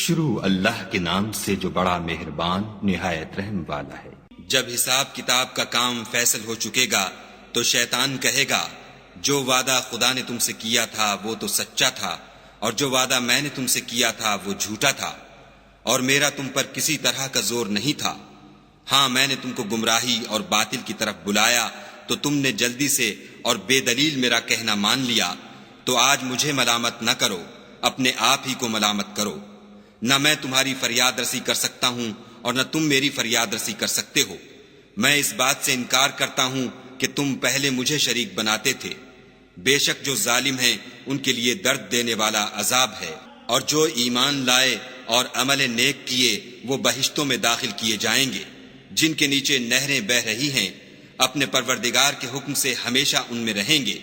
شروع اللہ کے نام سے جو بڑا مہربان نہایت رحم والا ہے۔ جب حساب کتاب کا کام فیصل ہو چکے گا تو شیطان کہے گا جو وعدہ خدا نے تم سے کیا تھا وہ تو سچا تھا، اور جو وعدہ میں نے تم سے کیا تھا وہ جھوٹا تھا، اور میرا تم پر کسی طرح کا زور نہیں تھا۔ ہاں میں نے تم کو گمراہی اور باطل کی طرف بلایا تو تم نے جلدی سے اور بے دلیل میرا کہنا مان لیا، تو آج مجھے ملامت نہ کرو، اپنے آپ ہی کو ملامت کرو۔ نہ میں تمہاری فریاد رسی کر سکتا ہوں اور نہ تم میری فریاد رسی کر سکتے ہو۔ میں اس بات سے انکار کرتا ہوں کہ تم پہلے مجھے شریک بناتے تھے۔ بے شک جو ظالم ہیں ان کے لیے درد دینے والا عذاب ہے، اور جو ایمان لائے اور عمل نیک کیے وہ بہشتوں میں داخل کیے جائیں گے جن کے نیچے نہریں بہ رہی ہیں، اپنے پروردگار کے حکم سے ہمیشہ ان میں رہیں گے،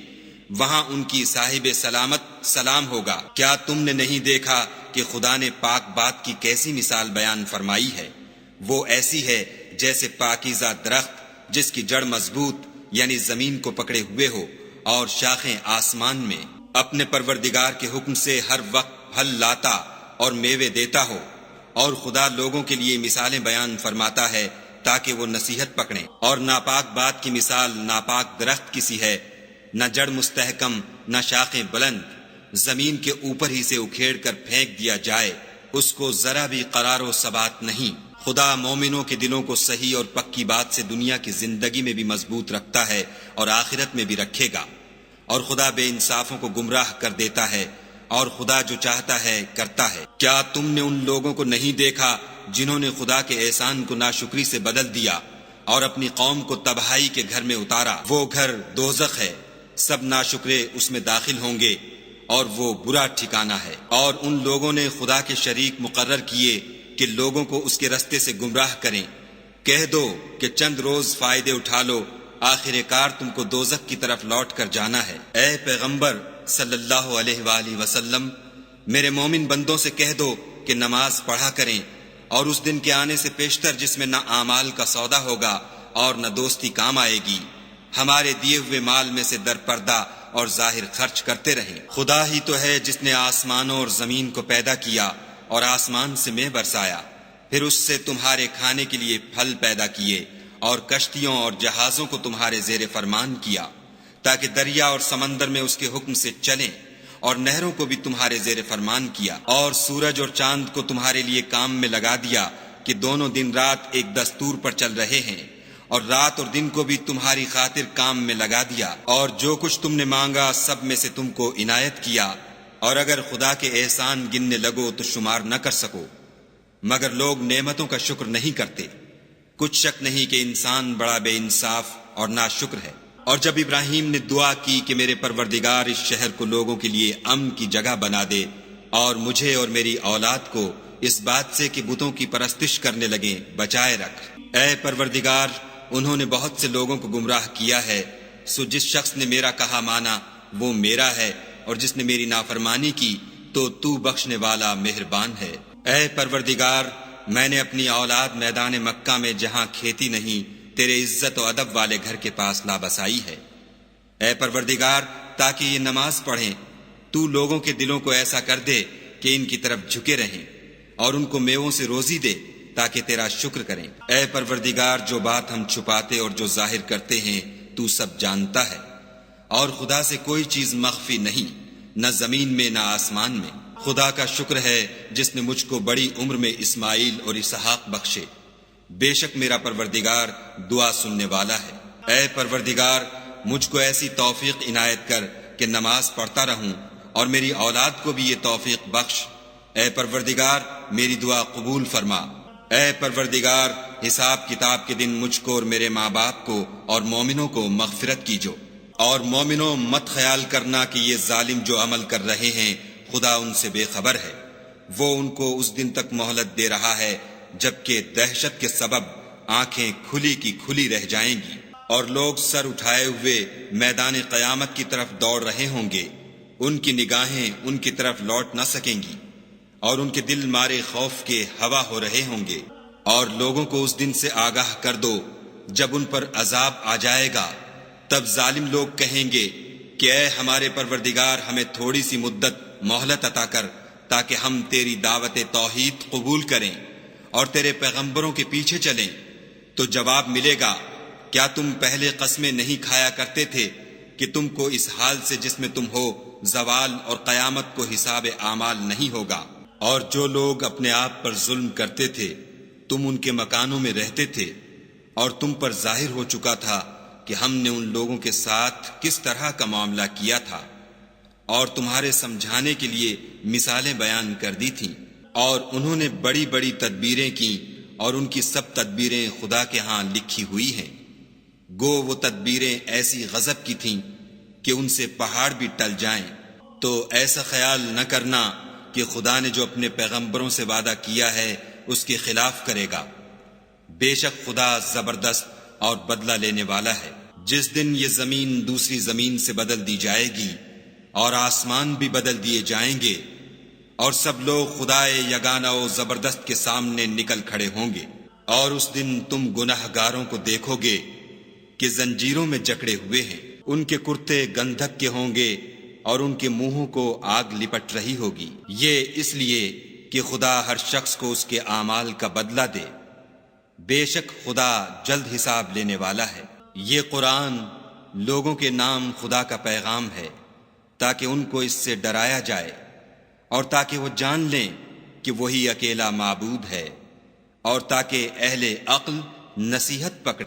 وہاں ان کی صاحب سلامت سلام ہوگا۔ کیا تم نے نہیں دیکھا کہ خدا نے پاک بات کی کیسی مثال بیان فرمائی ہے؟ وہ ایسی ہے جیسے پاکیزہ درخت جس کی جڑ مضبوط یعنی زمین کو پکڑے ہوئے ہو اور شاخیں آسمان میں، اپنے پروردگار کے حکم سے ہر وقت پھل لاتا اور میوے دیتا ہو۔ اور خدا لوگوں کے لیے مثالیں بیان فرماتا ہے تاکہ وہ نصیحت پکڑیں۔ اور ناپاک بات کی مثال ناپاک درخت کی سی ہے، نہ جڑ مستحکم نہ شاخیں بلند، زمین کے اوپر ہی سے اکھیڑ کر پھینک دیا جائے، اس کو ذرا بھی قرار و ثبات نہیں۔ خدا مومنوں کے دلوں کو صحیح اور پکی بات سے دنیا کی زندگی میں بھی مضبوط رکھتا ہے اور آخرت میں بھی رکھے گا، اور خدا بے انصافوں کو گمراہ کر دیتا ہے، اور خدا جو چاہتا ہے کرتا ہے۔ کیا تم نے ان لوگوں کو نہیں دیکھا جنہوں نے خدا کے احسان کو ناشکری سے بدل دیا اور اپنی قوم کو تباہی کے گھر میں اتارا؟ وہ گھر دوزخ ہے، سب ناشکرے اس میں داخل ہوں گے، اور وہ برا ٹھکانہ ہے۔ اور ان لوگوں نے خدا کے شریک مقرر کیے کہ لوگوں کو اس کے رستے سے گمراہ کریں۔ کہہ دو کہ چند روز فائدے اٹھا لو، آخر کار تم کو دوزخ کی طرف لوٹ کر جانا ہے۔ اے پیغمبر صلی اللہ علیہ وآلہ وسلم، میرے مومن بندوں سے کہہ دو کہ نماز پڑھا کریں، اور اس دن کے آنے سے پیشتر جس میں نہ اعمال کا سودا ہوگا اور نہ دوستی کام آئے گی، ہمارے دیے ہوئے مال میں سے در پردہ اور ظاہر خرچ کرتے رہیں۔ خدا ہی تو ہے جس نے آسمانوں اور زمین کو پیدا کیا اور آسمان سے مے برسایا، پھر اس سے تمہارے کھانے کے لیے پھل پیدا کیے، اور کشتیوں اور جہازوں کو تمہارے زیر فرمان کیا تاکہ دریا اور سمندر میں اس کے حکم سے چلیں، اور نہروں کو بھی تمہارے زیر فرمان کیا، اور سورج اور چاند کو تمہارے لیے کام میں لگا دیا کہ دونوں دن رات ایک دستور پر چل رہے ہیں، اور رات اور دن کو بھی تمہاری خاطر کام میں لگا دیا، اور جو کچھ تم نے مانگا سب میں سے تم کو عنایت کیا، اور اگر خدا کے احسان گننے لگو تو شمار نہ کر سکو، مگر لوگ نعمتوں کا شکر نہیں کرتے۔ کچھ شک نہیں کہ انسان بڑا بے انصاف اور ناشکر ہے۔ اور جب ابراہیم نے دعا کی کہ میرے پروردگار اس شہر کو لوگوں کے لیے امن کی جگہ بنا دے، اور مجھے اور میری اولاد کو اس بات سے کہ بتوں کی پرستش کرنے لگیں بچائے رکھ۔ اے پروردگار، انہوں نے بہت سے لوگوں کو گمراہ کیا ہے، سو جس شخص نے میرا کہا مانا وہ میرا ہے، اور جس نے میری نافرمانی کی تو بخشنے والا مہربان ہے۔ اے پروردگار، میں نے اپنی اولاد میدان مکہ میں جہاں کھیتی نہیں تیرے عزت و ادب والے گھر کے پاس لا بسائی ہے۔ اے پروردگار، تاکہ یہ نماز پڑھیں، تو لوگوں کے دلوں کو ایسا کر دے کہ ان کی طرف جھکے رہیں، اور ان کو میووں سے روزی دے تاکہ تیرا شکر کریں۔ اے پروردگار، جو بات ہم چھپاتے اور جو ظاہر کرتے ہیں تو سب جانتا ہے، اور خدا سے کوئی چیز مخفی نہیں، نہ زمین میں نہ آسمان میں۔ خدا کا شکر ہے جس نے مجھ کو بڑی عمر میں اسماعیل اور اسحاق بخشے، بے شک میرا پروردگار دعا سننے والا ہے۔ اے پروردگار، مجھ کو ایسی توفیق عنایت کر کہ نماز پڑھتا رہوں، اور میری اولاد کو بھی یہ توفیق بخش۔ اے پروردگار، میری دعا قبول فرما۔ اے پروردگار، حساب کتاب کے دن مجھ کو اور میرے ماں باپ کو اور مومنوں کو مغفرت کیجو۔ اور مومنوں، مت خیال کرنا کہ یہ ظالم جو عمل کر رہے ہیں خدا ان سے بے خبر ہے، وہ ان کو اس دن تک مہلت دے رہا ہے جبکہ دہشت کے سبب آنکھیں کھلی کی کھلی رہ جائیں گی، اور لوگ سر اٹھائے ہوئے میدان قیامت کی طرف دوڑ رہے ہوں گے، ان کی نگاہیں ان کی طرف لوٹ نہ سکیں گی، اور ان کے دل مارے خوف کے ہوا ہو رہے ہوں گے۔ اور لوگوں کو اس دن سے آگاہ کر دو جب ان پر عذاب آ جائے گا، تب ظالم لوگ کہیں گے کہ اے ہمارے پروردگار، ہمیں تھوڑی سی مدت مہلت عطا کر تاکہ ہم تیری دعوت توحید قبول کریں اور تیرے پیغمبروں کے پیچھے چلیں، تو جواب ملے گا کیا تم پہلے قسمیں نہیں کھایا کرتے تھے کہ تم کو اس حال سے جس میں تم ہو زوال اور قیامت کو حساب اعمال نہیں ہوگا؟ اور جو لوگ اپنے آپ پر ظلم کرتے تھے تم ان کے مکانوں میں رہتے تھے، اور تم پر ظاہر ہو چکا تھا کہ ہم نے ان لوگوں کے ساتھ کس طرح کا معاملہ کیا تھا، اور تمہارے سمجھانے کے لیے مثالیں بیان کر دی تھیں، اور انہوں نے بڑی بڑی تدبیریں کی، اور ان کی سب تدبیریں خدا کے ہاں لکھی ہوئی ہیں۔ گو وہ تدبیریں ایسی غضب کی تھیں کہ ان سے پہاڑ بھی ٹل جائیں، تو ایسا خیال نہ کرنا کہ خدا نے جو اپنے پیغمبروں سے وعدہ کیا ہے اس کے خلاف کرے گا۔ بے شک خدا زبردست اور بدلہ لینے والا ہے۔ جس دن یہ زمین دوسری زمین سے بدل دی جائے گی اور آسمان بھی بدل دیے جائیں گے، اور سب لوگ خدائے یگانہ و زبردست کے سامنے نکل کھڑے ہوں گے، اور اس دن تم گناہ گاروں کو دیکھو گے کہ زنجیروں میں جکڑے ہوئے ہیں، ان کے کرتے گندھک کے ہوں گے اور ان کے منہوں کو آگ لپٹ رہی ہوگی۔ یہ اس لیے کہ خدا ہر شخص کو اس کے اعمال کا بدلہ دے۔ بے شک خدا جلد حساب لینے والا ہے۔ یہ قرآن لوگوں کے نام خدا کا پیغام ہے تاکہ ان کو اس سے ڈرایا جائے اور تاکہ وہ جان لیں کہ وہی اکیلا معبود ہے، اور تاکہ اہل عقل نصیحت پکڑ